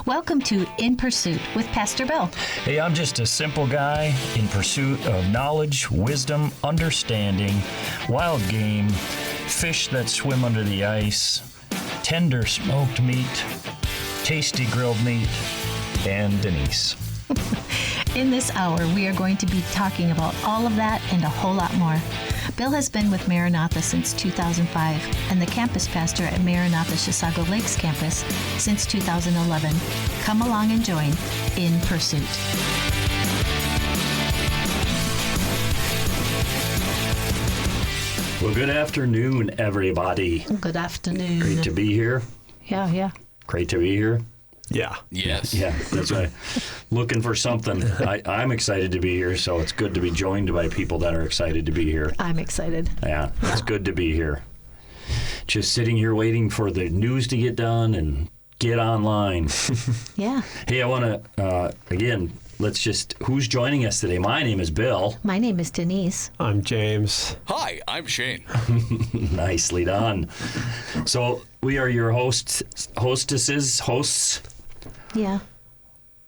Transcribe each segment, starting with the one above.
Welcome to In Pursuit with Pastor Bill. Hey, I'm just a simple guy in pursuit of knowledge, wisdom, understanding, wild game, fish that swim under the ice, tender smoked meat, tasty grilled meat, and Denise. In this hour, we are going to be talking about all of that and a whole lot more. Bill has been with Maranatha since 2005 and the campus pastor at Maranatha Chisago Lakes campus since 2011. Come along and join In Pursuit. Well, good afternoon, everybody. Good afternoon. Great to be here. Yeah. Great to be here. Yeah. Yes. Yeah, that's right. Looking for something. I'm excited to be here, so it's good to be joined by people that are excited to be here. I'm excited. Yeah, it's good to be here. Just sitting here waiting for the news to get done and get online. Yeah. Hey, I want to, again, who's joining us today? My name is Bill. My name is Denise. I'm James. Hi, I'm Shane. Nicely done. So we are your hostesses. Yeah.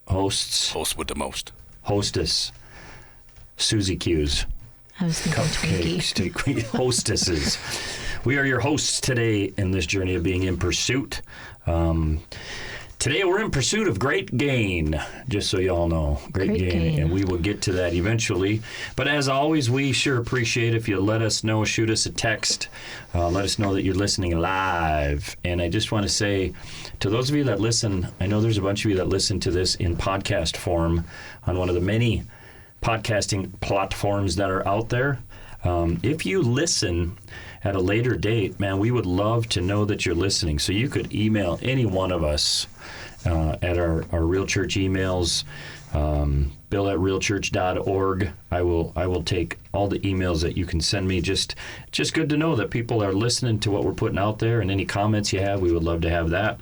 Hosts. Host with the most. Hostess. Susie Q's. I was thinking Twinkie. Hostesses. We are your hosts today in this journey of being in pursuit. Today we're in pursuit of great gain, just so y'all know. Great gain. And we will get to that eventually. But as always, we sure appreciate if you let us know, shoot us a text, let us know that you're listening live. And I just want to say to those of you that listen, I know there's a bunch of you that listen to this in podcast form on one of the many podcasting platforms that are out there. If you listen at a later date, man, we would love to know that you're listening. So you could email any one of us at our Real Church emails, bill@realchurch.org. I will take all the emails that you can send me. Just good to know that people are listening to what we're putting out there, and any comments you have, we would love to have that.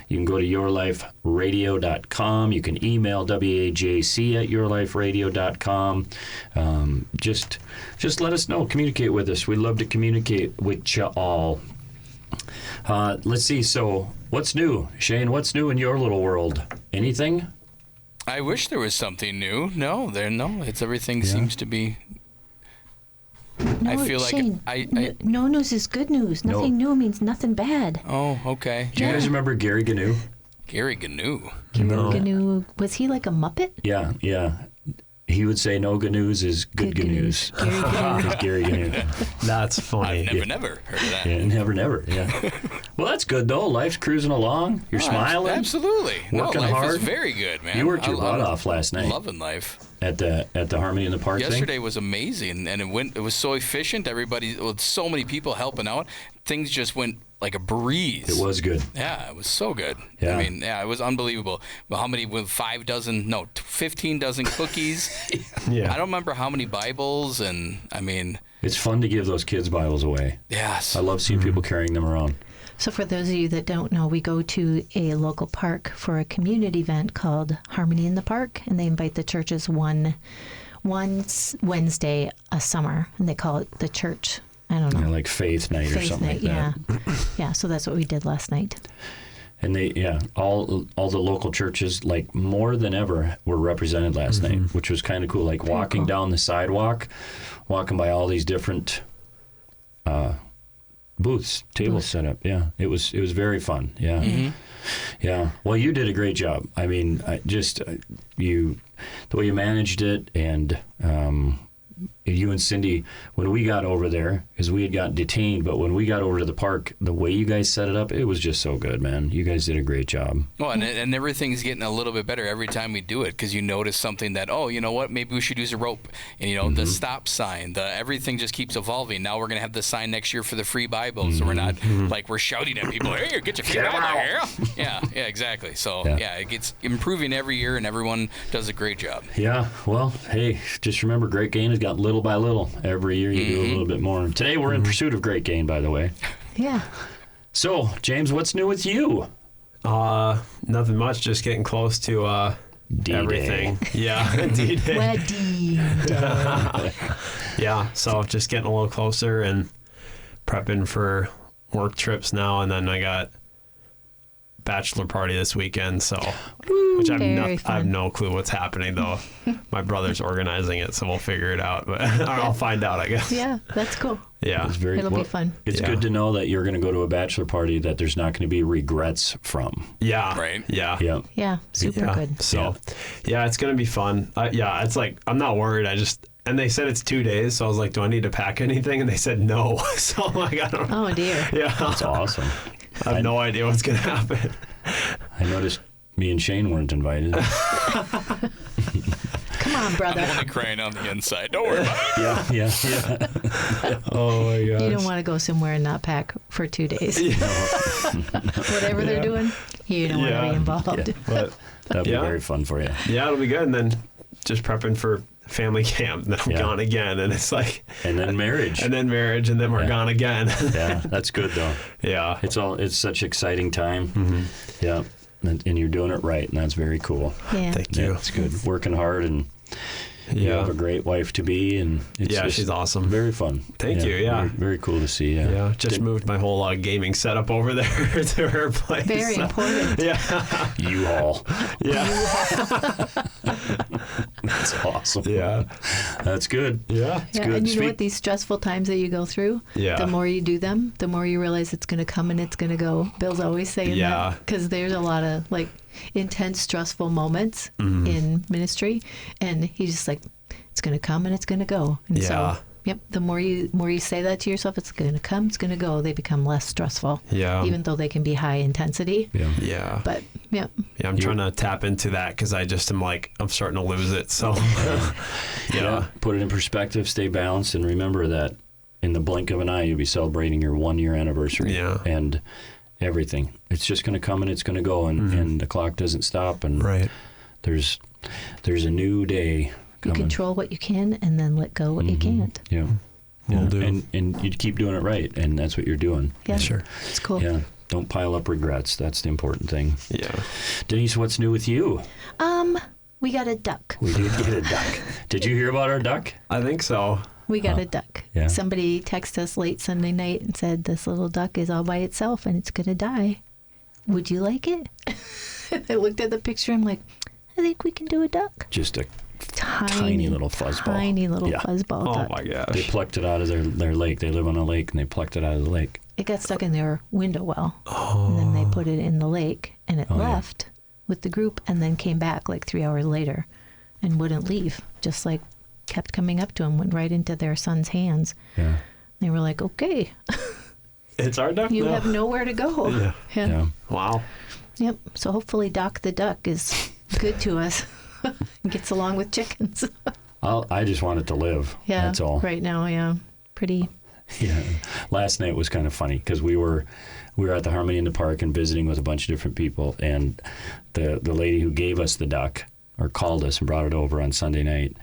You can go to yourliferadio.com. You can email wajc@yourliferadio.com. Just let us know. Communicate with us. We'd love to communicate with you all. Let's see. So what's new? Shane, what's new in your little world? Anything? I wish there was something new. No. It's everything seems to be. No, I feel Shane, like no news is good news. Nothing new means nothing bad. Oh, okay. Do you guys remember Gary Gnu? Gary Gnu. Gnu, was he like a Muppet? Yeah. He would say no good news is good news. Gary Gnu. That's funny. I've never heard of that. Yeah, never. Yeah. Well, that's good though. Life's cruising along. You're smiling. Absolutely. Working life hard. is very good, man. You worked your butt off last night. Loving life. At the Harmony in the Park Yesterday thing? was amazing, and it was so efficient. Everybody, with so many people helping out, things just went like a breeze. It was good. Yeah, it was so good. Yeah. I mean, it was unbelievable. Well, how many? With 15 dozen cookies. Yeah. I don't remember how many Bibles, and I mean, It's fun to give those kids Bibles away. yes. I love seeing people carrying them around. So for those of you that don't know, we go to a local park for a community event called Harmony in the Park, and they invite the churches one Wednesday a summer, and they call it the church. I don't know. Like Faith Night or Faith something night, like that. yeah. So that's what we did last night. And all the local churches, like more than ever, were represented last night, which was kind of cool. Like walking down the sidewalk, walking by all these different tables set up. Yeah, it was very fun. Yeah, yeah. Well, you did a great job. I mean, the way you managed it, and you and Cindy, when we got over there, because we had gotten detained, but when we got over to the park, the way you guys set it up, it was just so good, man. You guys did a great job. Well, and everything's getting a little bit better every time we do it, because you notice something that, oh, you know what, maybe we should use a rope. And, the stop sign, everything just keeps evolving. Now we're going to have the sign next year for the free Bible, so we're not, like, we're shouting at people, hey, get your free Bible here. Yeah, exactly. So, it gets improving every year, and everyone does a great job. Yeah, well, hey, just remember, great gain has got little by little. Every year you do a little bit more. Today we're in pursuit of great gain, by the way. Yeah. So, James, what's new with you? Nothing much. Just getting close to D-Day. everything. Yeah, D-Day. Wedding day. Yeah, so just getting a little closer and prepping for work trips now, and then I got bachelor party this weekend, so which I have no clue what's happening though. My brother's organizing it, so we'll figure it out. But I'll find out, I guess. Yeah, that's cool. Yeah, It'll be fun. It's good to know that you're going to go to a bachelor party that there's not going to be regrets from. Yeah. Right. Yeah. Yeah. Yeah, super good. So, yeah, it's going to be fun. It's like, I'm not worried. And they said it's 2 days. So I was like, do I need to pack anything? And they said no. So I'm like, I don't know. Oh, dear. Yeah. That's awesome. I have no idea what's going to happen. I noticed me and Shane weren't invited. Come on, brother. I'm only crying on the inside. Don't worry about it. Yeah. Oh, my gosh. You don't want to go somewhere and not pack for 2 days. Whatever they're doing, you don't want to be involved. But That'd be very fun for you. yeah, it'll be good. And then just prepping for family camp. Then I'm gone again. And it's like. And then marriage. And then marriage. And then we're gone again. Yeah, that's good though. Yeah. It's such exciting time. Yeah. And you're doing it right, and that's very cool. Yeah. Thank you. Yeah, it's good. Working hard, and you have a great wife to be, and it's just she's awesome. very fun. Thank you. Yeah. Very, very cool to see. Yeah, just moved my whole gaming setup over there to her place. Very important. Yeah. U-Haul. Yeah. That's awesome. Yeah. That's good. Yeah. It's Yeah, good. and you know what? These stressful times that you go through, the more you do them, the more you realize it's going to come and it's going to go. Bill's always saying that because there's a lot of intense, stressful moments in ministry, and he's just like, it's going to come and it's going to go. And so, the more you say that to yourself, it's going to come, it's going to go. They become less stressful. Yeah. Even though they can be high intensity. Yeah. Yeah. But Yeah, I'm trying to tap into that because I just am like, I'm starting to lose it. So, Yeah. Put it in perspective, stay balanced, and remember that in the blink of an eye, you'll be celebrating your 1-year anniversary. Yeah. And everything. It's just going to come and it's going to go, and the clock doesn't stop. And there's a new day coming. You control what you can and then let go what you can't. Yeah. Will do. And you keep doing it right, and that's what you're doing. Yeah. Sure. It's cool. Yeah. Don't pile up regrets. That's the important thing. Yeah. Denise, what's new with you? We got a duck. We did get a duck. Did you hear about our duck? I think so. We got a duck. Yeah. Somebody texted us late Sunday night and said this little duck is all by itself and it's going to die. Would you like it? I looked at the picture. I'm like, I think we can do a duck. Just a tiny little fuzzball. Tiny little fuzzball Oh duck. my gosh. They plucked it out of their lake. They live on a lake, and they plucked it out of the lake. It got stuck in their window well. And then they put it in the lake and it left with the group and then came back 3 hours later and wouldn't leave. Just kept coming up to them, went right into their son's hands. Yeah. They were like, okay, It's our duck you now? have nowhere to go. Yeah. Yeah. Wow. Yep. So hopefully Doc the duck is good to us and gets along with chickens. I just want it to live. Yeah. That's all. Right now, yeah. Pretty. Yeah. Last night was kind of funny because we were at the Harmony in the Park and visiting with a bunch of different people, and the lady who gave us the duck or called us and brought it over on Sunday night,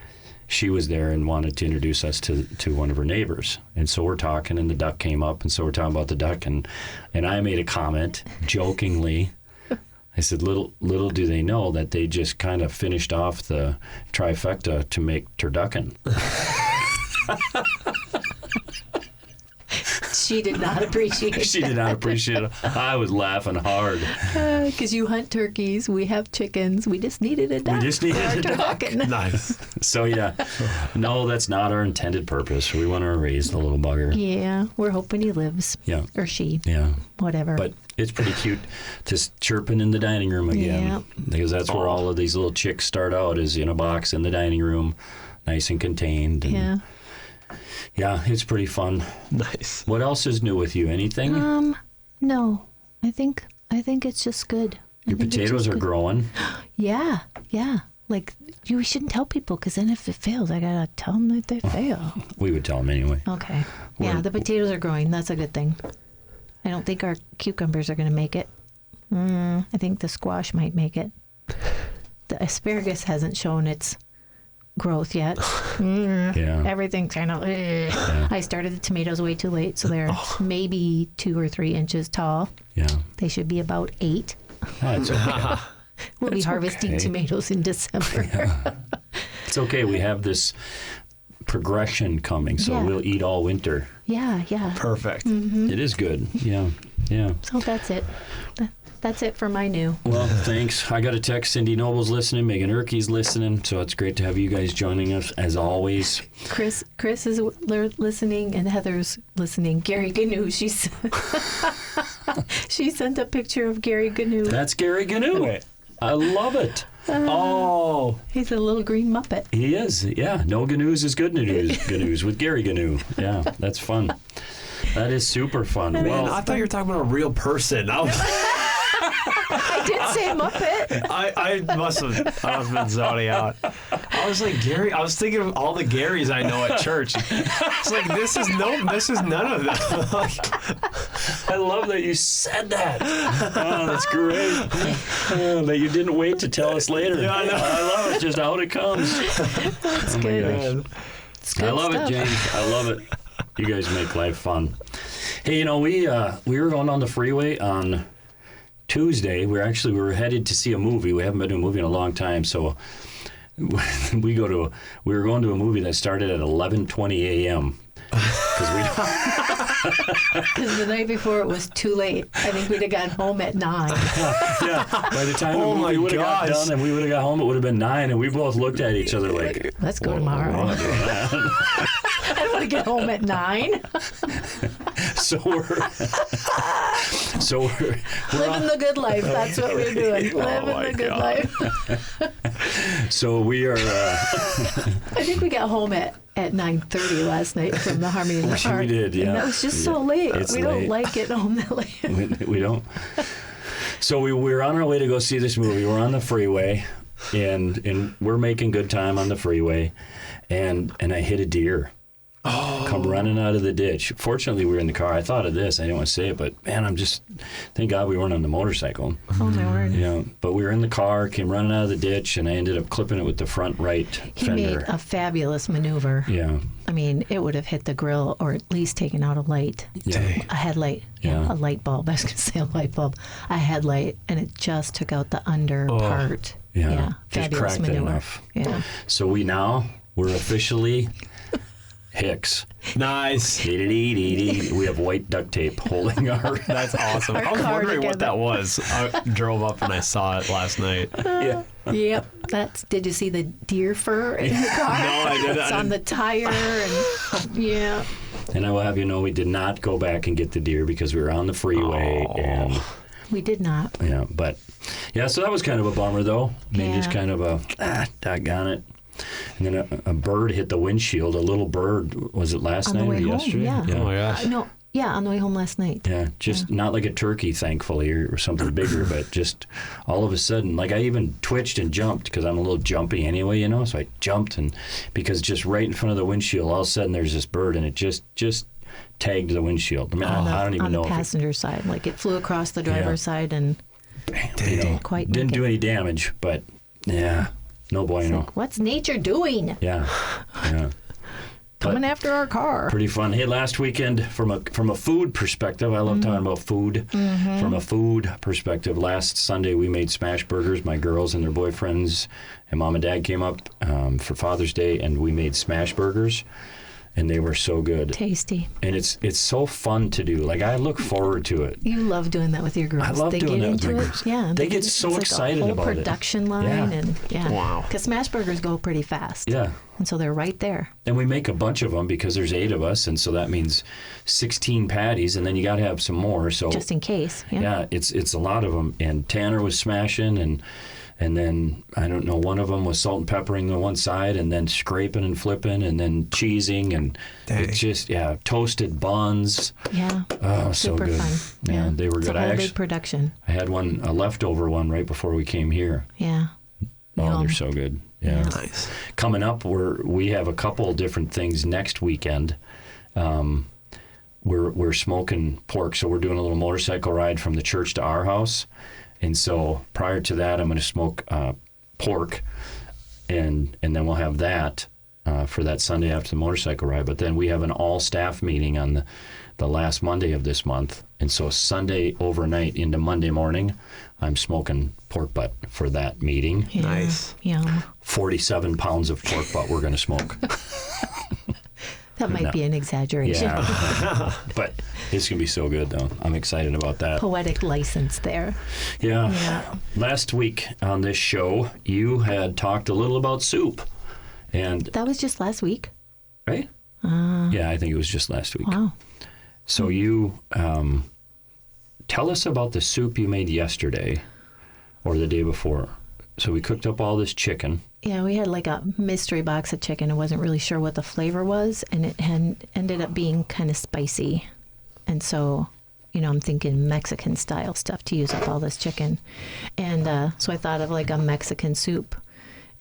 she was there and wanted to introduce us to one of her neighbors. And so we're talking, and the duck came up, and so we're talking about the duck, and I made a comment jokingly. I said, little do they know that they just kind of finished off the trifecta to make turducken. She did not appreciate it. She did not appreciate it. I was laughing hard. Because you hunt turkeys, we have chickens. We just needed a duck. We just needed a duck. Nice. So, yeah. No, that's not our intended purpose. We want to raise the little bugger. Yeah, we're hoping he lives. Yeah. Or she. Yeah. Whatever. But it's pretty cute just chirping in the dining room again. Yeah. Because that's where all of these little chicks start out, is in a box in the dining room, nice and contained. And yeah. Yeah, it's pretty fun. Nice. What else is new with you? Anything? No. I think it's just good. Your potatoes are growing. Yeah. Yeah. We shouldn't tell people because then if it fails, I got to tell them that they fail. We would tell them anyway. Okay. Yeah, the potatoes are growing. That's a good thing. I don't think our cucumbers are going to make it. I think the squash might make it. The asparagus hasn't shown its growth yet. Yeah. Everything's kind of... I started the tomatoes way too late, so they're maybe 2 or 3 inches tall. Yeah. They should be about 8. That's okay. We'll be harvesting tomatoes in December. It's okay. We have this progression coming, so Yeah. we'll eat all winter. Yeah. Perfect. It is good. Yeah. Yeah. So that's it. That's it for my new. Well, thanks. I got a text. Cindy Noble's listening. Megan Erke's listening. So it's great to have you guys joining us as always. Chris is listening, and Heather's listening. Gary Gnu, she sent a picture of Gary Gnu. That's Gary Gnu. Wait. I love it. Oh. He's a little green Muppet. He is. Yeah. No Gnu's is good news with Gary Gnu. Yeah. That's fun. That is super fun. Man, Well, I thought you were talking about a real person. I Did say Muppet. must have been zoning out. I was like, Gary, I was thinking of all the Garys I know at church. It's like, this is none of them. I love that you said that. Oh, that's great. That you didn't wait to tell us later. Yeah, I know. I love it. Just out it comes. That's Oh my good. gosh. It's good I love stuff. it, James. I love it. You guys make life fun. Hey, you know, we were going on the freeway on Tuesday. We were headed to see a movie. We haven't been to a movie in a long time, so we were going to a movie that started at 11:20 a.m. Because the night before it was too late. I think we'd have gotten home at 9. Yeah, by the time Oh the movie my would have got gosh. done and we would have got home, it would have been 9, and we both looked at each other like, Let's go "Whoa, tomorrow. we're not doing that." I don't want to get home at 9. So we're Living the good life. That's what we're doing. Living my the good God. life. so we are. I think we got home at 9:30 last night from the Harmony in the Park. We did, yeah. And that was just so late. It's We don't late. like getting home that late. we don't. So we were on our way to go see this movie. We're on the freeway, and we're making good time on the freeway, and I hit a deer. Come running out of the ditch. Fortunately, we were in the car. I thought of this. I didn't want to say it, but man, thank God we weren't on the motorcycle. Oh, my word. You know, but we were in the car, came running out of the ditch, and I ended up clipping it with the front right He fender. made a fabulous maneuver. Yeah. I mean, it would have hit the grill or at least taken out a light. Yeah. A headlight. Yeah. A light bulb. I was going to say a light bulb. A headlight. And it just took out the under part. Yeah. Just Fabulous cracked it maneuver. enough. Yeah. So we're officially Hicks. Nice. We have white duct tape holding our. That's awesome. I was car wondering what together. that was. I drove up and I saw it last night. Yeah. Yep. Did you see the deer fur in the car? No, I didn't. It's on the tire and yeah. And I will have you know, we did not go back and get the deer because we were on the freeway and. We did not. Yeah, but yeah, so that was kind of a bummer though. I mean, just Yeah. kind of doggone it. And then a bird hit the windshield. A little bird, was it last On the night or way home, yesterday? yeah. Oh my gosh. No. Yeah, on the way home last night. Yeah, just not like a turkey, thankfully, or something bigger, but just all of a sudden, like I even twitched and jumped because I'm a little jumpy anyway, you know. So I jumped, and because just right in front of the windshield, all of a sudden there's this bird, and it just tagged the windshield. I mean, I don't even on know the if passenger side. Like it flew across the driver's side and it didn't quite make didn't do it. any damage, but yeah, no bueno. Like, what's nature doing? Yeah. Coming after our car. Pretty fun. Hey, last weekend, from a food perspective, I love talking about food. From a food perspective, last Sunday we made smash burgers. My girls and their boyfriends and mom and dad came up for Father's Day, and we made smash burgers, and they were so good. Tasty. And it's so fun to do. Like I look forward to it. You love doing that with your girls. I love they doing get that with into my it. girls. Yeah, They get so it's like excited a whole about it. production line Yeah. and yeah. Wow. Because smash burgers go pretty fast. Yeah. And so they're right there. And we make a bunch of them because there's 8 of us, and so that means 16 patties, and then you got to have some more. So Just in case. Yeah. yeah, it's a lot of them. And Tanner was smashing, and then I don't know, one of them was salt and peppering the one side, and then scraping and flipping, and then cheesing, and it's just toasted buns. Yeah. Oh, so Super good. fun. Yeah, they were It's good. a whole I big production. had a leftover one right before we came here. Yeah. Oh, Yum. they're so good. Yeah. Nice. Coming up, we have a couple different things next weekend. We're smoking pork, so we're doing a little motorcycle ride from the church to our house, and so prior to that, I'm going to smoke pork, and then we'll have that for that Sunday after the motorcycle ride. But then we have an all staff meeting on the last Monday of this month, and so Sunday overnight into Monday morning, I'm smoking pork butt for that meeting. Yeah. Nice. Yum. 47 pounds of pork butt we're going to smoke. That might be an exaggeration. Yeah. But it's going to be so good, though. I'm excited about that. Poetic license there. Yeah. Last week on this show, you had talked a little about soup. And That was just last week. right? Yeah, I think it was just last week. Wow. So you tell us about the soup you made yesterday or the day before. So we cooked up all this chicken. Yeah, we had like a mystery box of chicken. I wasn't really sure what the flavor was, and it had ended up being kind of spicy. And so, I'm thinking Mexican style stuff to use up all this chicken. And so I thought of like a Mexican soup.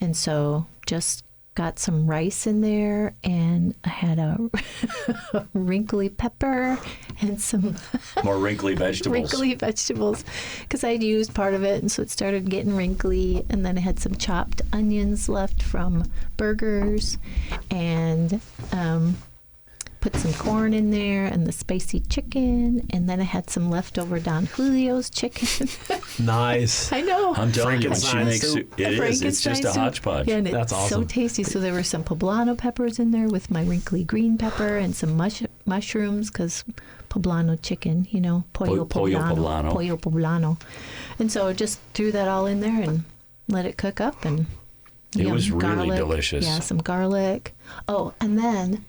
And so just got some rice in there, and I had a wrinkly pepper and some More wrinkly vegetables. wrinkly vegetables because I'd used part of it, and so it started getting wrinkly. And then I had some chopped onions left from burgers, and put some corn in there and the spicy chicken, and then I had some leftover Don Julio's chicken. Nice. I know. I'm telling you, when she Frankenstein makes soup. soup, it is. It's just a Frankenstein soup. hodgepodge. Yeah, and it's That's so awesome. tasty. So there were some poblano peppers in there with my wrinkly green pepper and some mushrooms because poblano chicken, pollo poblano. Pollo poblano. And so just threw that all in there and let it cook up. And It was really garlic. delicious. Yeah, some garlic. Oh, and then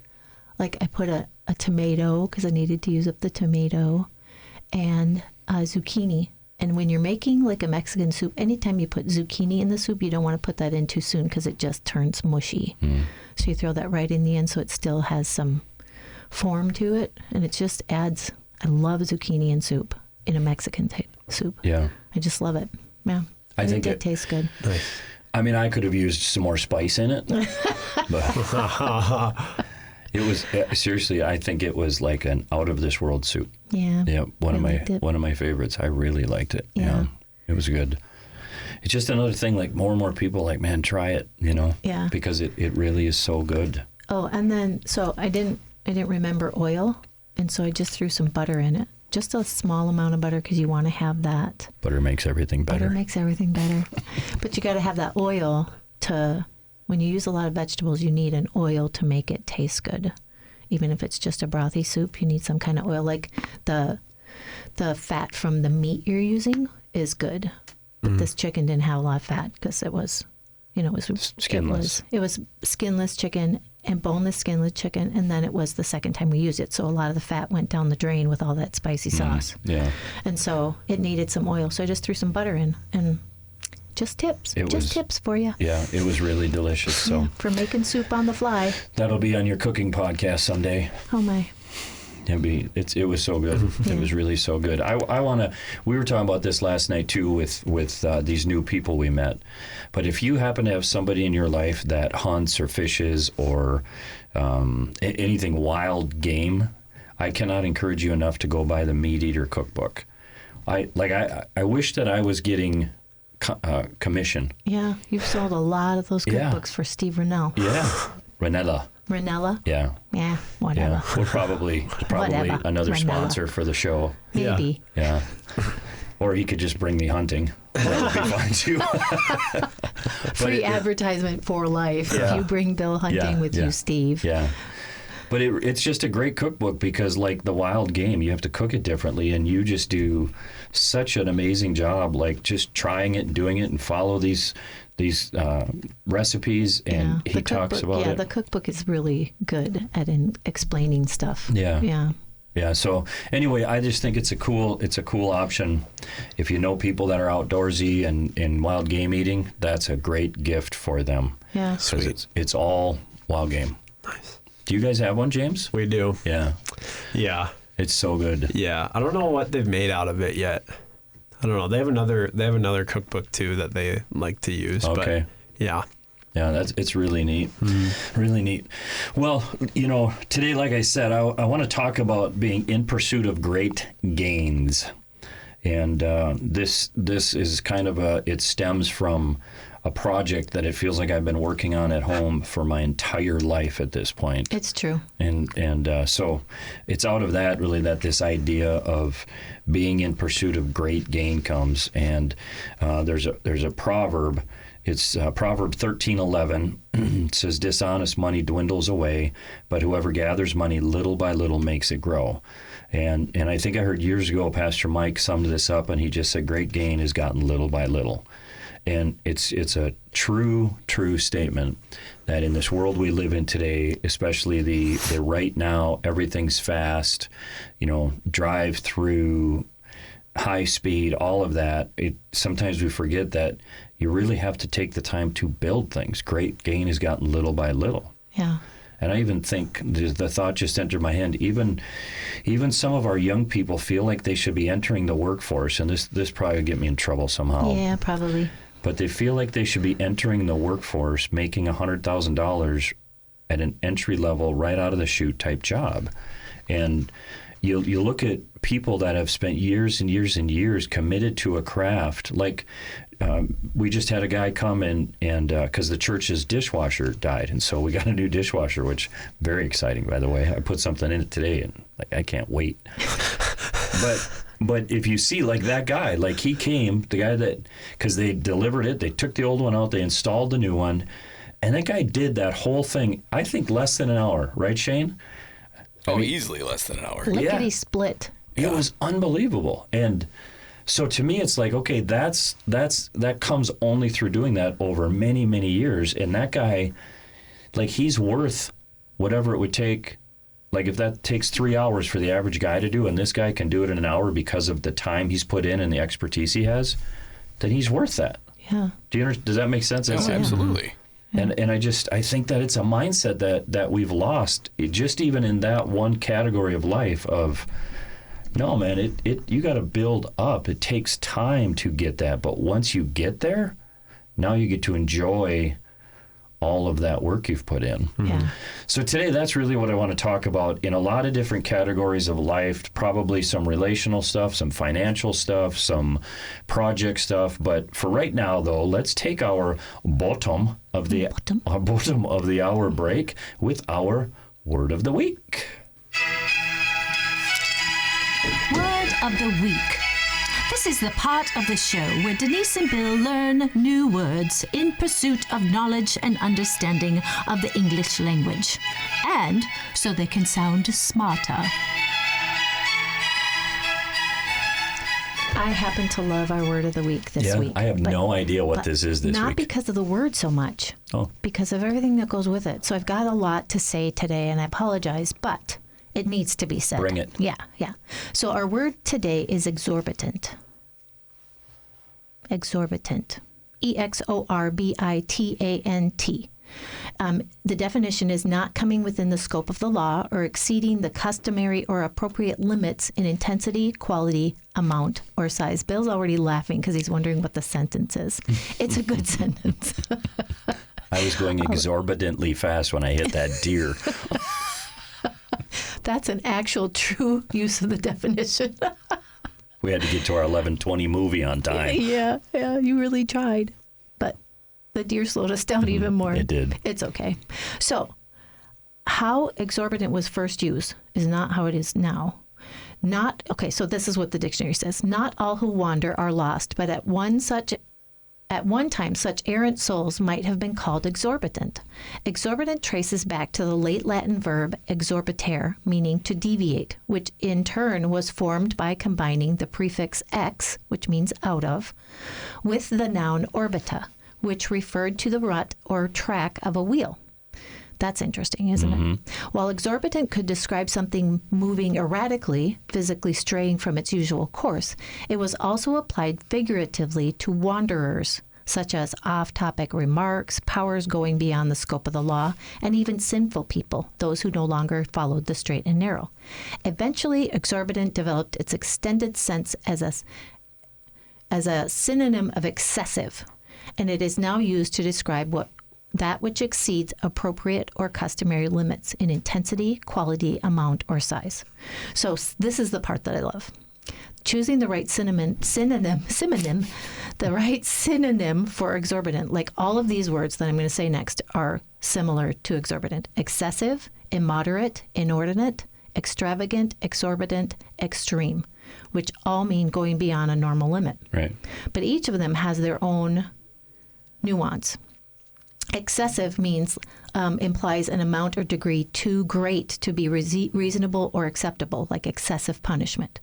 I put a tomato because I needed to use up the tomato and zucchini. And when you're making like a Mexican soup, anytime you put zucchini in the soup, you don't want to put that in too soon because it just turns mushy. So you throw that right in the end so it still has some form to it. And it just adds, I love zucchini in soup, in a Mexican type soup. Yeah. I just love it. Yeah. I think it tastes good. Nice. I mean, I could have used some more spice in it. But it was, seriously, I think it was like an out of this world soup. Yeah. Yeah, one liked it. of my favorites. I really liked it. Yeah. It was good. It's just another thing, like more and more people like, man, try it, Yeah. because it really is so good. Oh, and then so I didn't remember oil, and so I just threw some butter in it. Just a small amount of butter because you want to have that. Butter makes everything better. Butter makes everything better. But you got to have that oil when you use a lot of vegetables, you need an oil to make it taste good. Even if it's just a brothy soup, you need some kind of oil. Like the fat from the meat you're using is good. But this chicken didn't have a lot of fat because it was, it was Skinless. It was skinless chicken and boneless skinless chicken, and then it was the second time we used it. So a lot of the fat went down the drain with all that spicy sauce. Yeah. And so it needed some oil. So I just threw some butter in, and just tips. Tips for you. Yeah, it was really delicious. So For making soup on the fly. that'll be on your cooking podcast someday. Oh my. It was so good. It was really so good. I want to. We were talking about this last night too with these new people we met. But if you happen to have somebody in your life that hunts or fishes or anything wild game, I cannot encourage you enough to go buy the Meat Eater cookbook. I wish that I was getting commission. Yeah, you've sold a lot of those Yeah. cookbooks for Steve Rennell. Yeah, Ranella. Renella? Yeah. Yeah, whatever. Yeah, we're probably Whatever. another Ranella. sponsor for the show. Maybe. Yeah. Or he could just bring me hunting. That would be fine too. Free advertisement for life Yeah. if you bring Bill hunting with you, Steve. Yeah. But it's just a great cookbook because, like the wild game, you have to cook it differently, and you just do such an amazing job, like just trying it and doing it, and follow these recipes. And he talks about Yeah, it. the cookbook is really good at explaining stuff. Yeah. Yeah. Yeah. So anyway, I just think it's a cool option. If you know people that are outdoorsy and in wild game eating, that's a great gift for them. Yeah. Because it's all wild game. Nice. Do you guys have one, James? We do. Yeah. Yeah. It's so good. Yeah. I don't know what they've made out of it yet. I don't know. They have another cookbook too that they like to use. Okay. But yeah. Yeah, it's really neat. Really neat. Well, today, like I said, I want to talk about being in pursuit of great gains. And this is kind of it stems from a project that it feels like I've been working on at home for my entire life at this point. It's true. And so it's out of that really that this idea of being in pursuit of great gain comes. And there's a proverb, It's Proverb 13:11. It says, "Dishonest money dwindles away, but whoever gathers money little by little makes it grow." And I think I heard years ago Pastor Mike summed this up, and he just said, "Great gain is gotten little by little." And it's a true statement that in this world we live in today, especially the right now, everything's fast, drive through, high speed, all of that. Sometimes we forget that you really have to take the time to build things. Great gain has gotten little by little. Yeah. And I even think the thought just entered my head. Even some of our young people feel like they should be entering the workforce, and this probably would get me in trouble somehow. Yeah, probably. But they feel like they should be entering the workforce, making $100,000 at an entry level, right out of the chute type job. And you look at people that have spent years and years and years committed to a craft. Like we just had a guy come and because the church's dishwasher died, and so we got a new dishwasher, which very exciting, by the way. I put something in it today, and I can't wait. But if you see like that guy, like he came, the guy that, because they delivered it, they took the old one out, they installed the new one, and that guy did that whole thing, I think less than an hour, right, Shane? Easily less than an hour. Lickety split. It was unbelievable. And so to me, it's like, okay, that comes only through doing that over many, many years. And that guy, like, he's worth whatever it would take. Like, if that takes 3 hours for the average guy to do, and this guy can do it in an hour because of the time he's put in and the expertise he has, then he's worth that. Yeah. Does that make sense? Oh, absolutely. And I think that it's a mindset that we've lost, just even in that one category of life of, no, man, you got to build up. It takes time to get that. But once you get there, now you get to enjoy all of that work you've put in. Yeah. So today, that's really what I want to talk about in a lot of different categories of life, probably some relational stuff, some financial stuff, some project stuff. But for right now, though, let's take our bottom of the hour break with our Word of the Week. Word of the Week. This is the part of the show where Denise and Bill learn new words in pursuit of knowledge and understanding of the English language, and so they can sound smarter. I happen to love our Word of the Week this week. I have no idea what this is this week. Not because of the word so much, because of everything that goes with it. So I've got a lot to say today, and I apologize, but it needs to be said. Bring it. Yeah. So our word today is exorbitant. Exorbitant. EXORBITANT. The definition is not coming within the scope of the law or exceeding the customary or appropriate limits in intensity, quality, amount, or size. Bill's already laughing because he's wondering what the sentence is. It's a good sentence. I was going exorbitantly fast when I hit that deer. That's an actual true use of the definition. We had to get to our 11:20 movie on time. Yeah, you really tried. But the deer slowed us down even more. It did. It's okay. So, how exorbitant was first used is not how it is now. So this is what the dictionary says. Not all who wander are lost, but at one time, such errant souls might have been called exorbitant. Exorbitant traces back to the late Latin verb exorbitare, meaning to deviate, which in turn was formed by combining the prefix ex, which means out of, with the noun orbita, which referred to the rut or track of a wheel. That's interesting, isn't it? While exorbitant could describe something moving erratically, physically straying from its usual course, it was also applied figuratively to wanderers, such as off-topic remarks, powers going beyond the scope of the law, and even sinful people, those who no longer followed the straight and narrow. Eventually, exorbitant developed its extended sense as a synonym of excessive, and it is now used to describe that which exceeds appropriate or customary limits in intensity, quality, amount, or size. So this is the part that I love. Choosing the right synonym, the right synonym for exorbitant, like all of these words that I'm going to say next are similar to exorbitant. Excessive, immoderate, inordinate, extravagant, exorbitant, extreme, which all mean going beyond a normal limit. Right. But each of them has their own nuance. Excessive means implies an amount or degree too great to be reasonable or acceptable, like excessive punishment.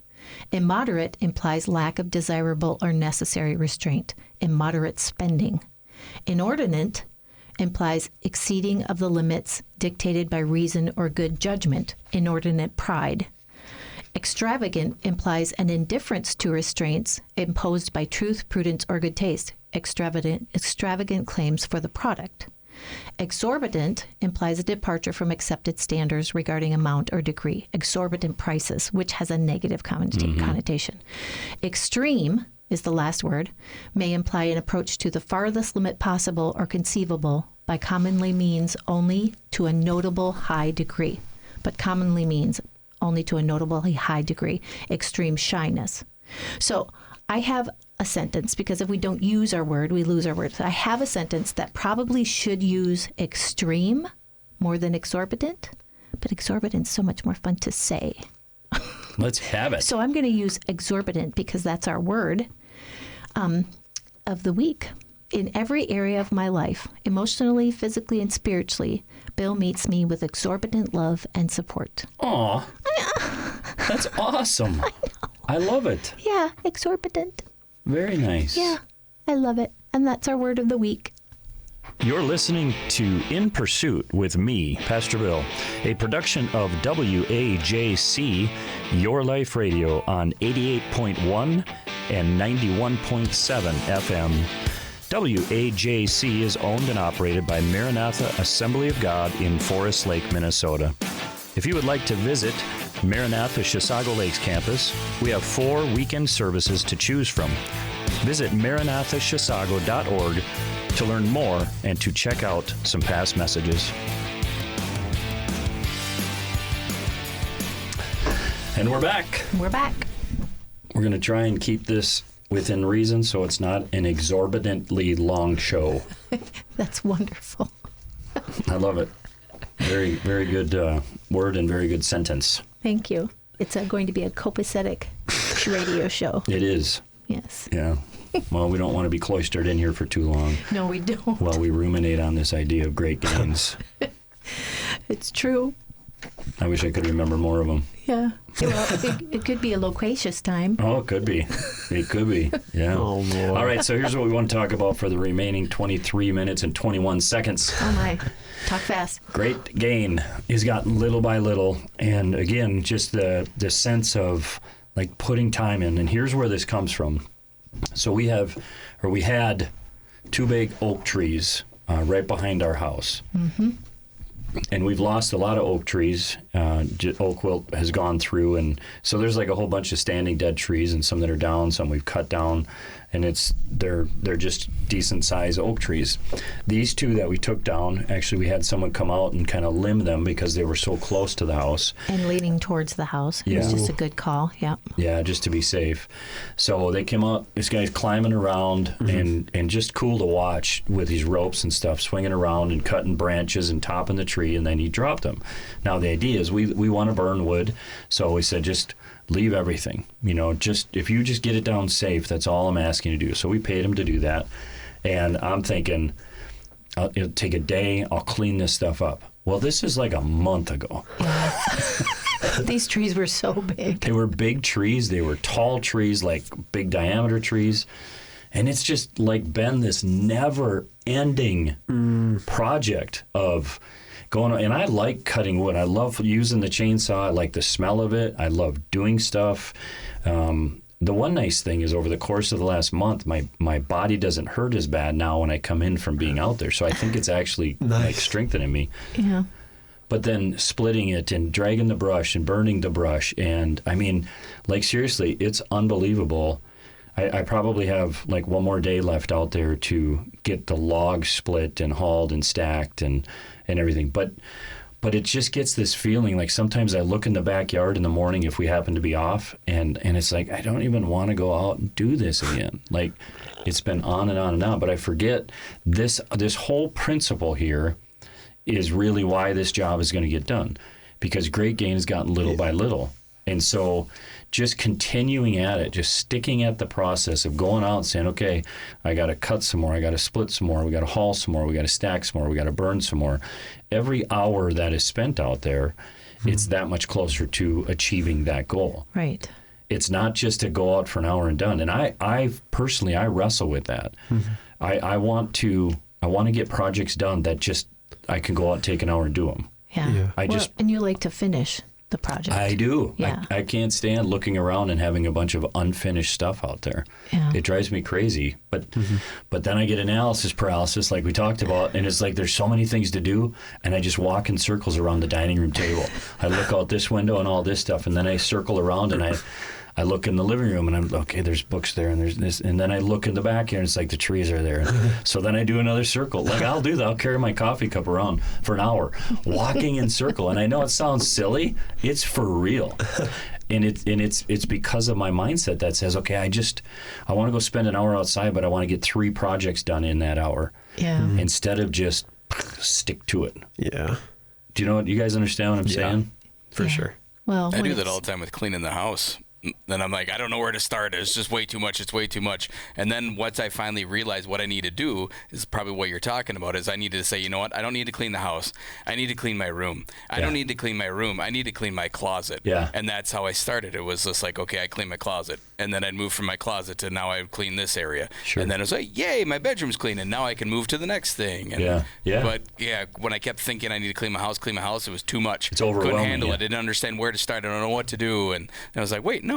Immoderate implies lack of desirable or necessary restraint, immoderate spending. Inordinate implies exceeding of the limits dictated by reason or good judgment, inordinate pride. Extravagant implies an indifference to restraints imposed by truth, prudence, or good taste, extravagant claims for the product. Exorbitant implies a departure from accepted standards regarding amount or degree, exorbitant prices, which has a negative connotation. Extreme is the last word, may imply an approach to the farthest limit possible or conceivable by commonly means only to a notable high degree, but commonly means only to a notably high degree, extreme shyness. So I have a sentence, because if we don't use our word, we lose our word. So I have a sentence that probably should use extreme more than exorbitant, but exorbitant is so much more fun to say. Let's have it. So I'm going to use exorbitant because that's our word of the week. In every area of my life, emotionally, physically, and spiritually, Bill meets me with exorbitant love and support. Aw, that's awesome. I love it. Yeah, exorbitant. Very nice. Yeah, I love it. And that's our word of the week. You're listening to In Pursuit with me, Pastor Bill, a production of WAJC, Your Life Radio on 88.1 and 91.7 FM. WAJC is owned and operated by Maranatha Assembly of God in Forest Lake, Minnesota. If you would like to visit Maranatha Chisago Lakes campus, we have 4 weekend services to choose from. Visit maranathachisago.org to learn more and to check out some past messages. And we're back. We're back. We're going to try and keep this within reason so it's not an exorbitantly long show. That's wonderful. I love it. Very, very good word and very good sentence. Thank you. It's going to be a copacetic radio show. It is. Yes. Yeah. Well, we don't want to be cloistered in here for too long No, we don't. while we ruminate on this idea of great gains. It's true. I wish I could remember more of them. Yeah. Well, it could be a loquacious time. Oh, it could be. It could be. Yeah. Oh, boy. All right, so here's what we want to talk about for the remaining 23 minutes and 21 seconds. Oh, my. Talk fast. Great gain is gotten little by little. And again, just the sense of like putting time in. And here's where this comes from. So we had 2 big oak trees right behind our house. Mm-hmm. And we've lost a lot of oak trees. Oak wilt has gone through, and so there's like a whole bunch of standing dead trees, and some that are down, some we've cut down, and they're just decent sized oak trees. These 2 that we took down, actually we had someone come out and kind of limb them because they were so close to the house. And leaning towards the house. It was Yeah. just a good call. Yeah. Yeah, just to be safe. So they came up, this guy's climbing around and just cool to watch with these ropes and stuff, swinging around and cutting branches and topping the tree, and then he dropped them. Now the idea is we want to burn wood, so we said just leave everything. You know, just if you just get it down safe, that's all I'm asking you to do. So we paid him to do that. And I'm thinking, it'll take a day, I'll clean this stuff up. Well, this is like a month ago. These trees were so big. They were big trees. They were tall trees, like big diameter trees. And it's just like been this never-ending project of going on. And I like cutting wood. I love using the chainsaw. I like the smell of it. I love doing stuff. The one nice thing is over the course of the last month, my body doesn't hurt as bad now when I come in from being out there. So I think it's actually like strengthening me. Yeah. But then splitting it and dragging the brush and burning the brush. And I mean, like seriously, it's unbelievable. I probably have like one more day left out there to get the logs split and hauled and stacked and everything. But it just gets this feeling like sometimes I look in the backyard in the morning if we happen to be off and it's like, I don't even want to go out and do this again. Like it's been on and on and on, but I forget this whole principle here is really why this job is going to get done, because great gain has gotten little by little. And so just continuing at it, just sticking at the process of going out and saying, okay, I got to cut some more, I got to split some more, we got to haul some more, we got to stack some more, we got to burn some more. Every hour that is spent out there, it's that much closer to achieving that goal. Right. It's not just to go out for an hour and done. And I personally, I wrestle with that. I want to get projects done that just, I can go out and take an hour and do them. Yeah. Yeah. And you like to finish the project. I do. Yeah. I can't stand looking around and having a bunch of unfinished stuff out there. Yeah. It drives me crazy. But then I get analysis paralysis like we talked about, and it's like there's so many things to do, and I just walk in circles around the dining room table. I look out this window and all this stuff, and then I circle around and I look in the living room and I'm okay, there's books there and there's this, and then I look in the back here and it's like the trees are there. So then I do another circle. Like I'll do that. I'll carry my coffee cup around for an hour, walking in circle. And I know it sounds silly. It's for real. And it's because of my mindset that says, okay, I want to go spend an hour outside, but I want to get 3 projects done in that hour. Yeah. Instead of just stick to it. Yeah. Do you know what you guys understand what I'm saying? For Yeah. sure. Well, I when do that it's- all the time with cleaning the house. Then I'm like, I don't know where to start. It's just way too much. It's way too much. And then once I finally realize what I need to do is probably what you're talking about is I need to say, you know what? I don't need to clean the house. I need to clean my room. I don't need to clean my room. I need to clean my closet. Yeah. And that's how I started. It was just like, okay, I clean my closet. And then I'd move from my closet to now I would clean this area. Sure. And then it was like, yay, my bedroom's clean. And now I can move to the next thing. And, Yeah. Yeah. But yeah, when I kept thinking I need to clean my house, it was too much. It's overwhelming, Couldn't handle yeah. it. I didn't understand where to start. I don't know what to do. And I was like, wait, no.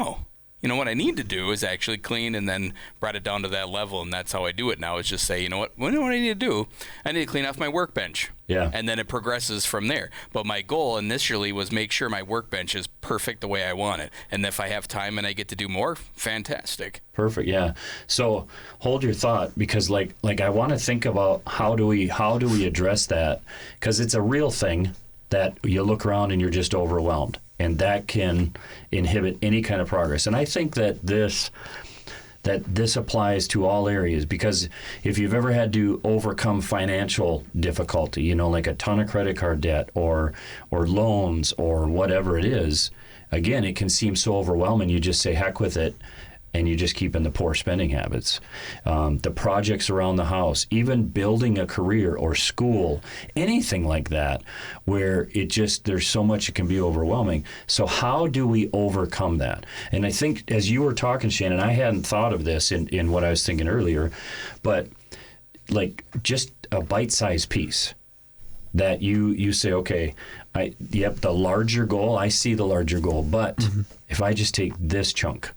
You know, what I need to do is actually clean and then brought it down to that level. And that's how I do it now is just say, you know what I need to do? I need to clean off my workbench. Yeah. And then it progresses from there. But my goal initially was make sure my workbench is perfect the way I want it. And if I have time and I get to do more, fantastic. Perfect. Yeah. So hold your thought because like I want to think about how do we address that, because it's a real thing that you look around and you're just overwhelmed, and that can inhibit any kind of progress. And I think that this applies to all areas, because if you've ever had to overcome financial difficulty, you know, like a ton of credit card debt or loans or whatever it is, again, it can seem so overwhelming. You just say heck with it, and you just keep in the poor spending habits. The projects around the house, even building a career or school, anything like that, where there's so much it can be overwhelming. So how do we overcome that? And I think as you were talking, Shannon, I hadn't thought of this in what I was thinking earlier, but like just a bite-sized piece that you say, okay, the larger goal, I see the larger goal, but if I just take this chunk,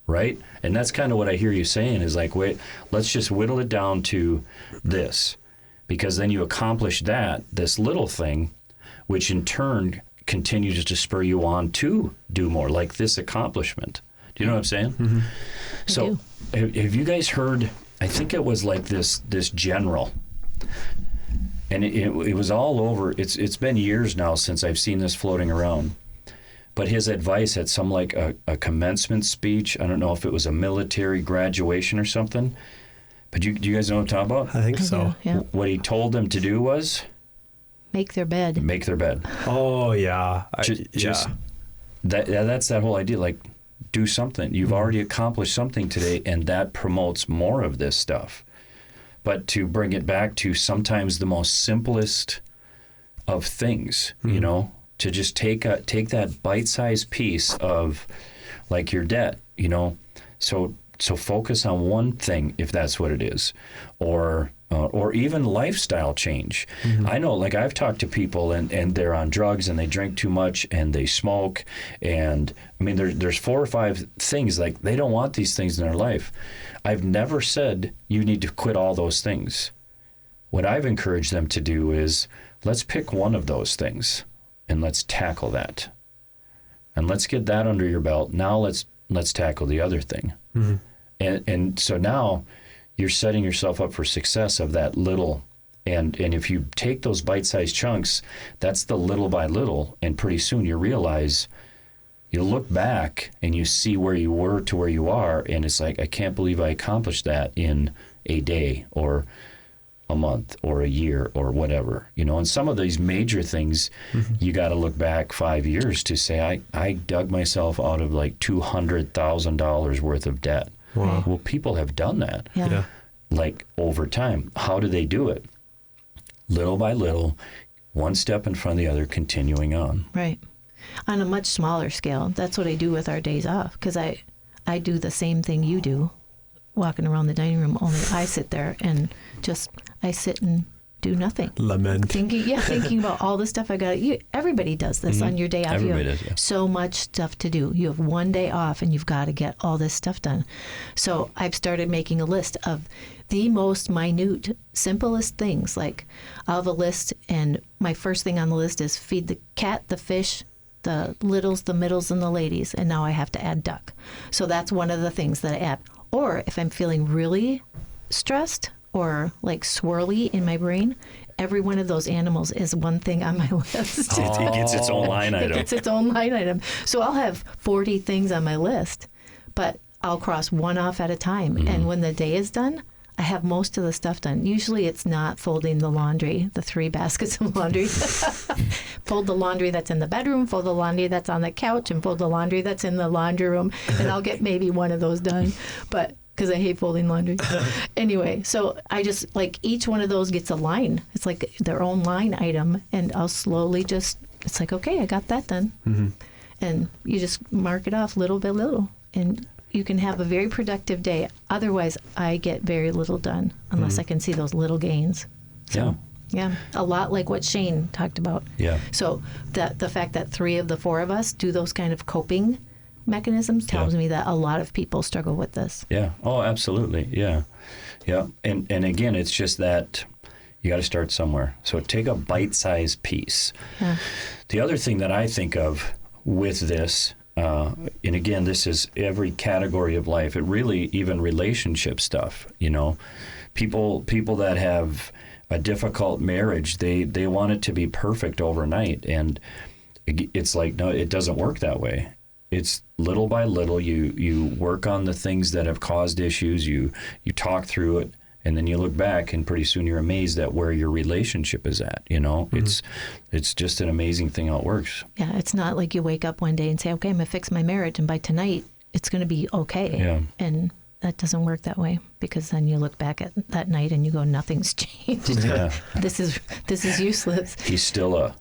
right? And that's kind of what I hear you saying is like, wait, let's just whittle it down to this, because then you accomplish this little thing, which in turn continues to spur you on to do more, like this accomplishment. Do you know what I'm saying? Mm-hmm. So have you guys heard, I think it was like this general, and it was all over. It's been years now since I've seen this floating around. But his advice at some like a commencement speech, I don't know if it was a military graduation or something, but do you guys know what I'm talking about? I think so. Yeah. What he told them to do was Make their bed. make their bed. Oh, yeah. Just that's that whole idea, like do something. You've already accomplished something today, and that promotes more of this stuff. But to bring it back to sometimes the most simplest of things, you know, to just take that bite-sized piece of like your debt, you know, so focus on one thing if that's what it is, or even lifestyle change. I know, like I've talked to people and they're on drugs and they drink too much and they smoke, and I mean there's 4 or 5 things, like they don't want these things in their life. I've never said you need to quit all those things. What I've encouraged them to do is let's pick one of those things and let's tackle that. And let's get that under your belt. Now let's tackle the other thing. And so now you're setting yourself up for success of that little. And if you take those bite-sized chunks, that's the little by little. And pretty soon you realize, you look back and you see where you were to where you are. And it's like, I can't believe I accomplished that in a day or a month or a year or whatever, and some of these major things, you got to look back 5 years to say, I dug myself out of like $200,000 worth of debt. Wow. Well, people have done that. Yeah. Like over time. How do they do it? Little by little, one step in front of the other, continuing on. Right. On a much smaller scale. That's what I do with our days off, because I do the same thing you do, walking around the dining room, only I sit there and I sit and do nothing. Lament. Thinking about all the stuff I got. Everybody does this on your day off. Everybody you have does, yeah. so much stuff to do. You have one day off and you've got to get all this stuff done. So I've started making a list of the most minute, simplest things. Like I'll have a list, and my first thing on the list is feed the cat, the fish, the littles, the middles, and the ladies. And now I have to add duck. So that's one of the things that I add. Or if I'm feeling really stressed or like swirly in my brain, every one of those animals is one thing on my list. It gets its own line It item. gets its own line item. So I'll have 40 things on my list, but I'll cross one off at a time. And when the day is done, I have most of the stuff done. Usually it's not folding the laundry, the 3 baskets of laundry. Fold the laundry that's in the bedroom, fold the laundry that's on the couch, and fold the laundry that's in the laundry room. And I'll get maybe one of those done. But because I hate folding laundry. Anyway, so I just, like, each one of those gets a line. It's like their own line item, and I'll slowly it's like, okay, I got that done. And you just mark it off little by little, and you can have a very productive day. Otherwise, I get very little done unless I can see those little gains. So, yeah, a lot like what Shane talked about. Yeah. So the fact that 3 of the 4 of us do those kind of coping mechanisms tells me that a lot of people struggle with this. Yeah. Oh, absolutely. Yeah. Yeah. And again, it's just that you got to start somewhere. So take a bite-sized piece. Yeah. The other thing that I think of with this, and again, this is every category of life. It really, even relationship stuff, people that have a difficult marriage, they want it to be perfect overnight. And it's like, no, it doesn't work that way. It's little by little, you work on the things that have caused issues, you talk through it, and then you look back, and pretty soon you're amazed at where your relationship is at. It's just an amazing thing how it works. Yeah, it's not like you wake up one day and say, okay, I'm going to fix my marriage, and by tonight, it's going to be okay. Yeah. And that doesn't work that way, because then you look back at that night and you go, nothing's changed. Yeah. This is useless. He's still no.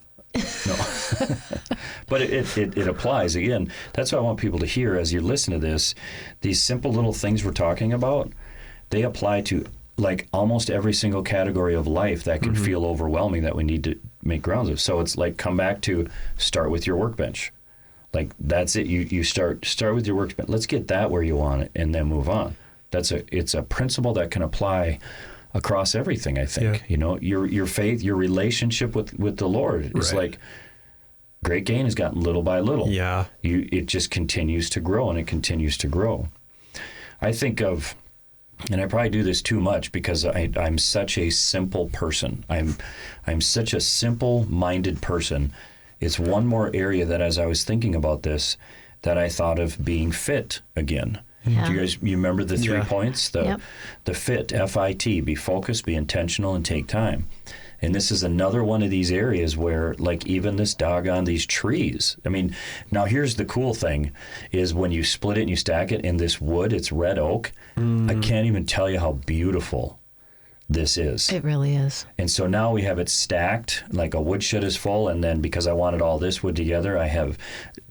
But it applies. Again, that's what I want people to hear as you listen to this. These simple little things we're talking about, they apply to like almost every single category of life that can feel overwhelming that we need to make grounds of. So it's like, come back to start with your workbench. Like that's it. You start with your workbench. Let's get that where you want it, and then move on. It's a principle that can apply across everything, I think. Yeah. Your faith, your relationship with the Lord is like Great Gain has gotten little by little. Yeah. It just continues to grow, and it continues to grow. I think of, and I probably do this too much because I'm such a simple person. I'm such a simple-minded person. It's one more area that, as I was thinking about this, that I thought of being fit again. Yeah. Do you remember the 3 points? The FIT, F-I-T, be focused, be intentional, and take time. And this is another one of these areas where, like, even these trees. I mean, now here's the cool thing, is when you split it and you stack it in this wood, it's red oak. I can't even tell you how beautiful this is. It really is. And so now we have it stacked, like a woodshed is full, and then because I wanted all this wood together, I have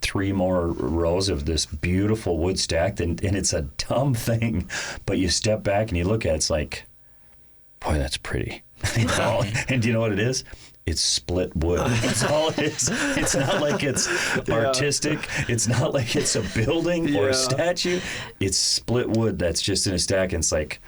3 more rows of this beautiful wood stacked, and it's a dumb thing, but you step back and you look at it, it's like, boy, that's pretty. And do you know what it is? It's split wood. That's all it is. It's not like it's artistic. It's not like it's a building or a statue. It's split wood that's just in a stack, and it's like,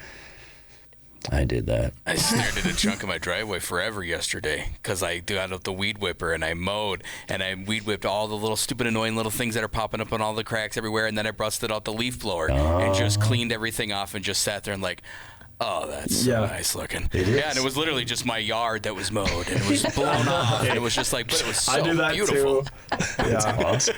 I did that. I stared at a chunk of my driveway forever yesterday because I got out the weed whipper and I mowed and I weed whipped all the little stupid annoying little things that are popping up on all the cracks everywhere, and then I busted out the leaf blower and just cleaned everything off and just sat there and like, Oh, that's so nice looking. It is. Yeah, and it was literally just my yard that was mowed, and it was blown off, and it was just like, but it was so I do that beautiful. too. That's awesome.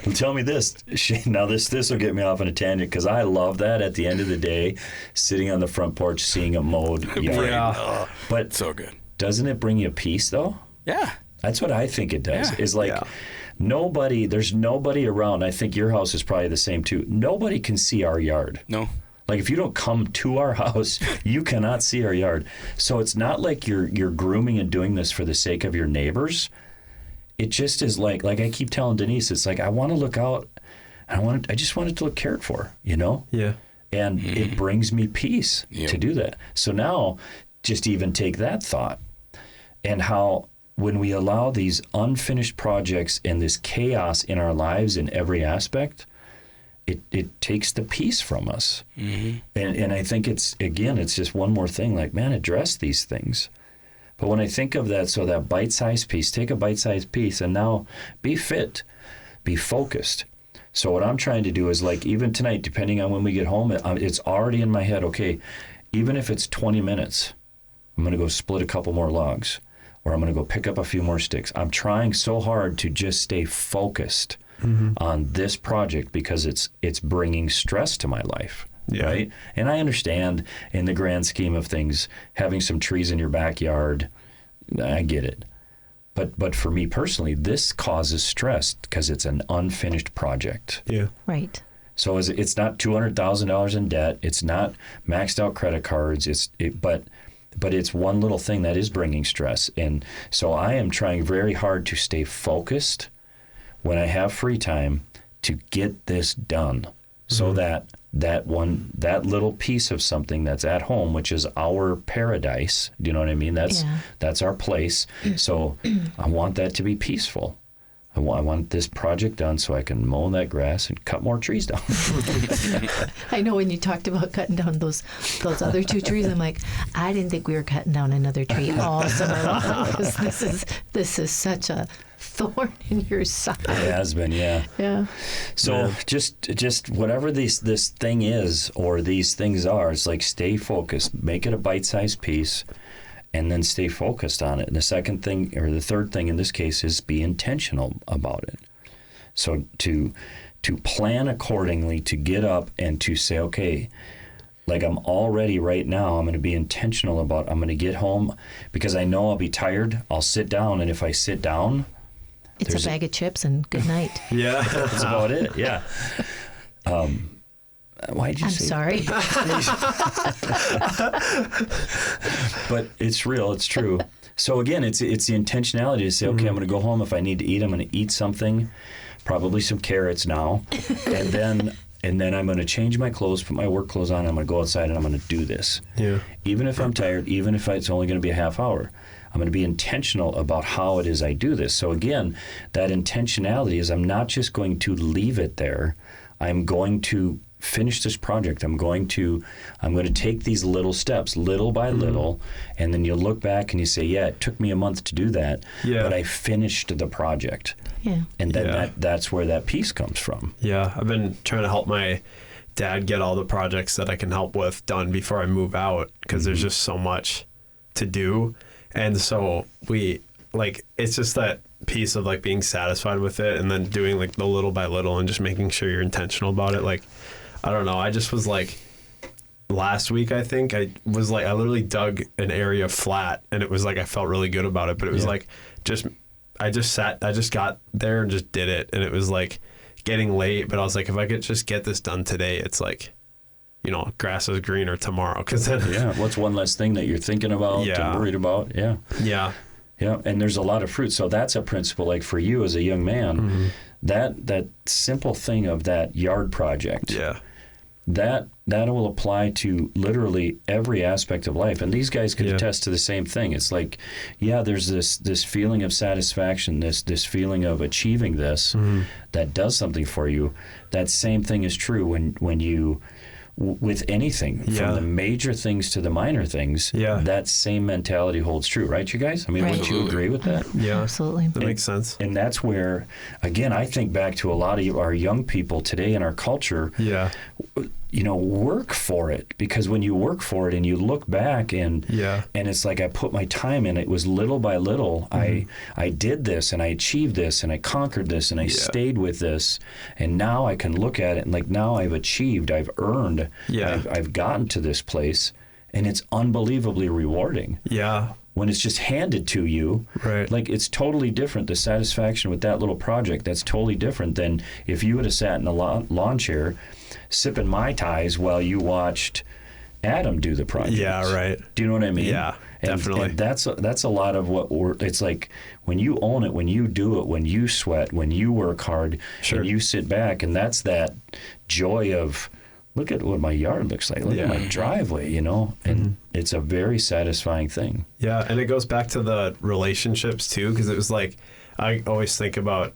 Well, tell me this, Shane. Now this will get me off on a tangent because I love that. At the end of the day, sitting on the front porch, seeing a mowed yard. Yeah. But So good. doesn't it bring you peace though? Yeah. That's what I think it does. Yeah. Is like there's nobody around. I think your house is probably the same too. Nobody can see our yard. No. Like if you don't come to our house, you cannot see our yard. So it's not like you're grooming and doing this for the sake of your neighbors. It just is like I keep telling Denise, it's like I want to look out. I just want it to look cared for, you know? Yeah. And it brings me peace to do that. So now just even take that thought and how when we allow these unfinished projects and this chaos in our lives in every aspect, it takes the peace from us. Mm-hmm. And I think it's just one more thing, like, man, address these things. But when I think of that, so that bite-sized piece, take a bite-sized piece and now be fit, be focused. So what I'm trying to do is, like, even tonight, depending on when we get home, it's already in my head, okay, even if it's 20 minutes, I'm going to go split a couple more logs, or I'm going to go pick up a few more sticks. I'm trying so hard to just stay focused on this project because it's bringing stress to my life, right? And I understand in the grand scheme of things, having some trees in your backyard, I get it. But for me personally, this causes stress because it's an unfinished project. Yeah. Right. So it's not $200,000 in debt. It's not maxed out credit cards. But it's one little thing that is bringing stress. And so I am trying very hard to stay focused when I have free time to get this done, so that little piece of something that's at home, which is our paradise. Do you know what I mean? That's our place. So I want that to be peaceful. I want this project done so I can mow that grass and cut more trees down. I know when you talked about cutting down those other two trees, I'm like, I didn't think we were cutting down another tree all summer long. This is such a thorn in your side. It has been, yeah. Yeah. So just whatever this thing is or these things are, it's like stay focused, make it a bite-sized piece, and then stay focused on it. And the second thing, or the third thing in this case, is be intentional about it. So to plan accordingly, to get up and to say, okay, like I'm already right now, I'm going to be intentional about, I'm going to get home because I know I'll be tired. I'll sit down, and if I sit down, it's a bag of chips and good night. Yeah. that's about it. Yeah. Why'd you say? I'm sorry. But it's real. It's true. So again, it's the intentionality to say, okay, I'm going to go home. If I need to eat, I'm going to eat something, probably some carrots now, and then I'm going to change my clothes, put my work clothes on. I'm going to go outside and I'm going to do this. Yeah. Even if I'm tired, even if it's only going to be a half hour, I'm going to be intentional about how it is I do this. So again, that intentionality is I'm not just going to leave it there. I'm going to finish this project. I'm going to take these little steps, little by little, and then you'll look back and you say, yeah, it took me a month to do that, but I finished the project. Yeah. And then that's where that peace comes from. Yeah, I've been trying to help my dad get all the projects that I can help with done before I move out because there's just so much to do. And so it's just that piece of like being satisfied with it and then doing like the little by little and just making sure you're intentional about it. Like, I don't know. I just was like, last week, I think I literally dug an area flat and it was like, I felt really good about it, but it was like, I just got there and just did it. And it was like getting late, but I was like, if I could just get this done today, it's like, you know, grass is greener tomorrow. Cause then, what's one less thing that you're thinking about and worried about? Yeah. And there's a lot of fruit. So that's a principle, like for you as a young man, that simple thing of that yard project. Yeah. That will apply to literally every aspect of life. And these guys could attest to the same thing. It's like, there's this feeling of satisfaction, this feeling of achieving this that does something for you. That same thing is true when you, with anything, from the major things to the minor things, that same mentality holds true, right, you guys? I mean, wouldn't you agree with that? Yeah, absolutely. That makes sense. And that's where, again, I think back to a lot of our young people today in our culture. Yeah. work for it, because when you work for it and you look back and Yeah. and it's like I put my time in, it was little by little. I did this and I achieved this and I conquered this and I stayed with this, and now I can look at it and like now I've achieved, I've earned, I've gotten to this place, and it's unbelievably rewarding. Yeah. When it's just handed to you, Right. like it's totally different. The satisfaction with that little project, that's totally different than if you would have sat in a lawn chair sipping Mai Tais while you watched Adam do the project. Yeah, right. Do you know what I mean? Yeah, definitely. And that's a lot of what it's like when you own it, when you do it, when you sweat, when you work hard, Sure. and you sit back, and that's that joy of, look at what my yard looks like. Look at my driveway, and it's a very satisfying thing. Yeah, and it goes back to the relationships too, because it was like I always think about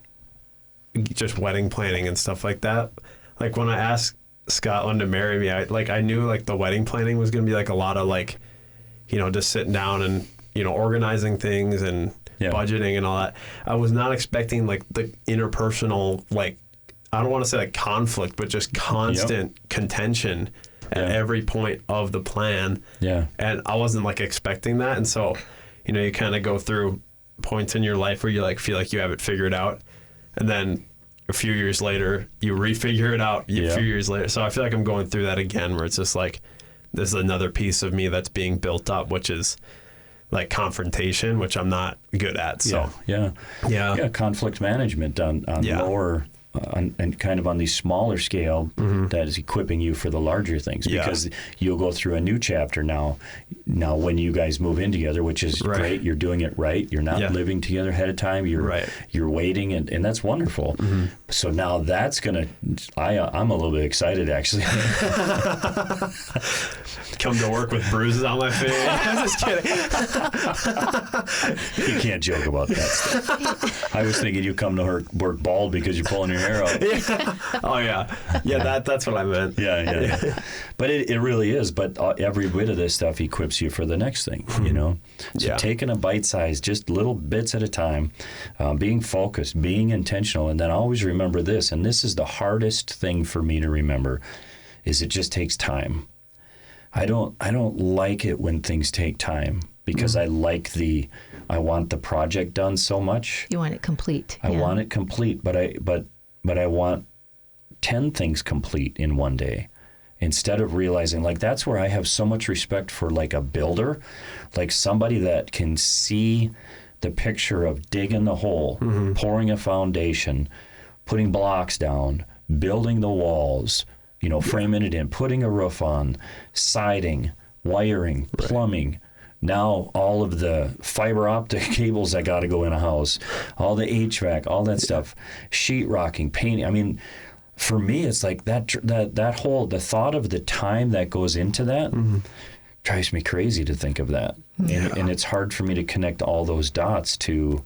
just wedding planning and stuff like that. Like when I asked Scotland to marry me, I knew like the wedding planning was going to be like a lot of like, just sitting down and organizing things and budgeting and all that. I was not expecting like the interpersonal, like, I don't want to say like conflict, but just constant contention at every point of the plan. Yeah. And I wasn't like expecting that. And so, you kind of go through points in your life where you like feel like you have it figured out. And then a few years later, you refigure it out a few years later. So I feel like I'm going through that again, where it's just like, this is another piece of me that's being built up, which is like confrontation, which I'm not good at. So Yeah. Conflict management on lower and kind of on the smaller scale, that is equipping you for the larger things, because you'll go through a new chapter now when you guys move in together, which is great. You're doing it right. You're not living together ahead of time. You're waiting, and that's wonderful. So now that's gonna, I'm a little bit excited actually. Come to work with bruises on my face. I'm just kidding. You can't joke about that stuff. I was thinking you come to work bald because you're pulling your hair out. Oh yeah. That's what I meant. Yeah. But it really is. But every bit of this stuff equips you for the next thing, So taking a bite size, just little bits at a time, being focused, being intentional, and then always remember this, and this is the hardest thing for me to remember, is it just takes time. I don't like it when things take time, because I want the project done so much. You want it complete. I want it complete, but I want 10 things complete in one day, instead of realizing, like, that's where I have so much respect for like a builder, like somebody that can see the picture of digging the hole, pouring a foundation, putting blocks down, building the walls, framing it in, putting a roof on, siding, wiring, plumbing. Now all of the fiber optic cables that got to go in a house, all the HVAC, all that stuff, sheetrocking, painting. I mean, for me, it's like that whole, the thought of the time that goes into that drives me crazy to think of that. And it's hard for me to connect all those dots to,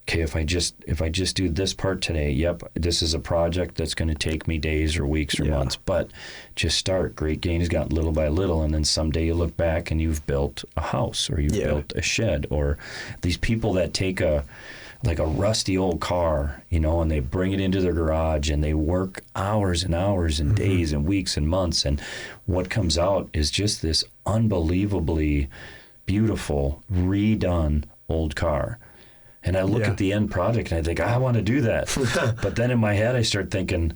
okay, if I just do this part today, this is a project that's going to take me days or weeks or months, but just start. Great Gain has gotten little by little, and then someday you look back and you've built a house, or you've built a shed, or these people that take a rusty old car, and they bring it into their garage and they work hours and hours and days and weeks and months, and what comes out is just this unbelievably beautiful, redone old car. And I look at the end product and I think, I want to do that. But then in my head, I start thinking,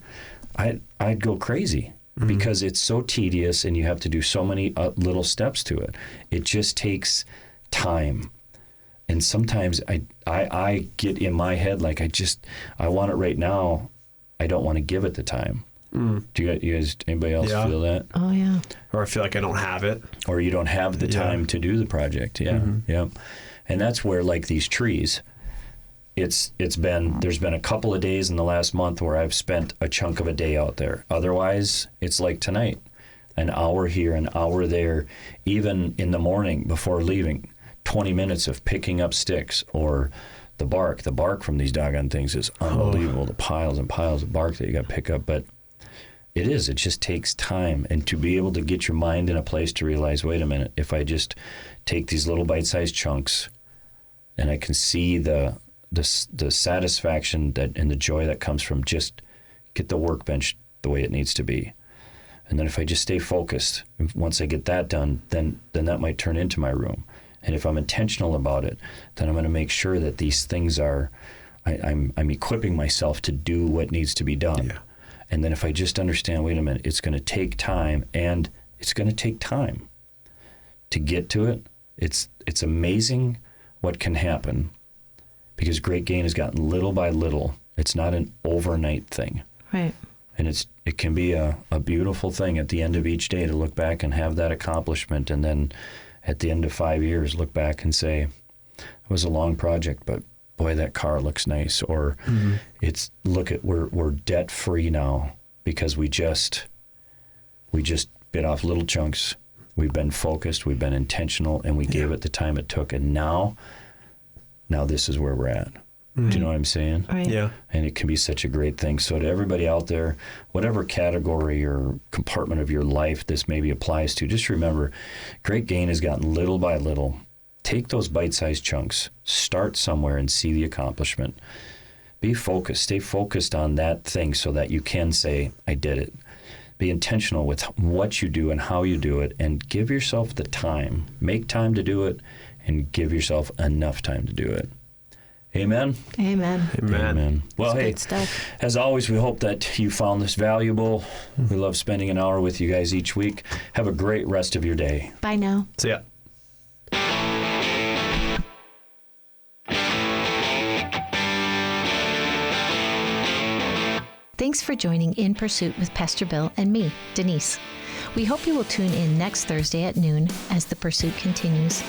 I'd go crazy, because it's so tedious and you have to do so many little steps to it. It just takes time. And sometimes I get in my head, like, I want it right now. I don't want to give it the time. Do you guys, anybody else feel that? Oh, yeah. Or I feel like I don't have it. Or you don't have the time to do the project. Yeah. And that's where, like, these trees, there's been a couple of days in the last month where I've spent a chunk of a day out there. Otherwise, it's like tonight, an hour here, an hour there, even in the morning before leaving, 20 minutes of picking up sticks or the bark. The bark from these doggone things is unbelievable. The piles and piles of bark that you got to pick up. But it just takes time. And to be able to get your mind in a place to realize, wait a minute, if I just take these little bite-sized chunks and I can see the satisfaction and the joy that comes from just get the workbench the way it needs to be. And then if I just stay focused, once I get that done, then that might turn into my room. And if I'm intentional about it, then I'm going to make sure that these things are, I'm equipping myself to do what needs to be done. Yeah. And then if I just understand, wait a minute, it's going to take time, and it's going to take time to get to it. It's amazing what can happen, because Great Gain has gotten little by little. It's not an overnight thing. Right. And it can be a beautiful thing at the end of each day to look back and have that accomplishment, and then at the end of 5 years look back and say, it was a long project, but boy, that car looks nice. Or it's, look at, we're debt free now because we just bit off little chunks. We've been focused, we've been intentional, and we gave it the time it took. And now this is where we're at. Do you know what I'm saying? Right. Yeah. And it can be such a great thing. So to everybody out there, whatever category or compartment of your life this maybe applies to, just remember, Great Gain has gotten little by little. Take those bite-sized chunks. Start somewhere and see the accomplishment. Be focused. Stay focused on that thing so that you can say, I did it. Be intentional with what you do and how you do it, and give yourself the time. Make time to do it, and give yourself enough time to do it. Amen? Amen. Amen. Well, It's hey, good stuff. as always, we hope that you found this valuable. We love spending an hour with you guys each week. Have a great rest of your day. Bye now. So yeah. Thanks for joining In Pursuit with Pastor Bill and me, Denise. We hope you will tune in next Thursday at noon as the pursuit continues.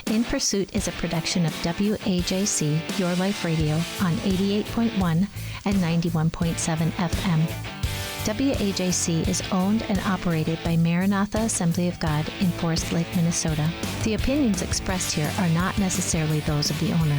In Pursuit is a production of WAJC, Your Life Radio, on 88.1 and 91.7 FM. WAJC is owned and operated by Maranatha Assembly of God in Forest Lake, Minnesota. The opinions expressed here are not necessarily those of the owner.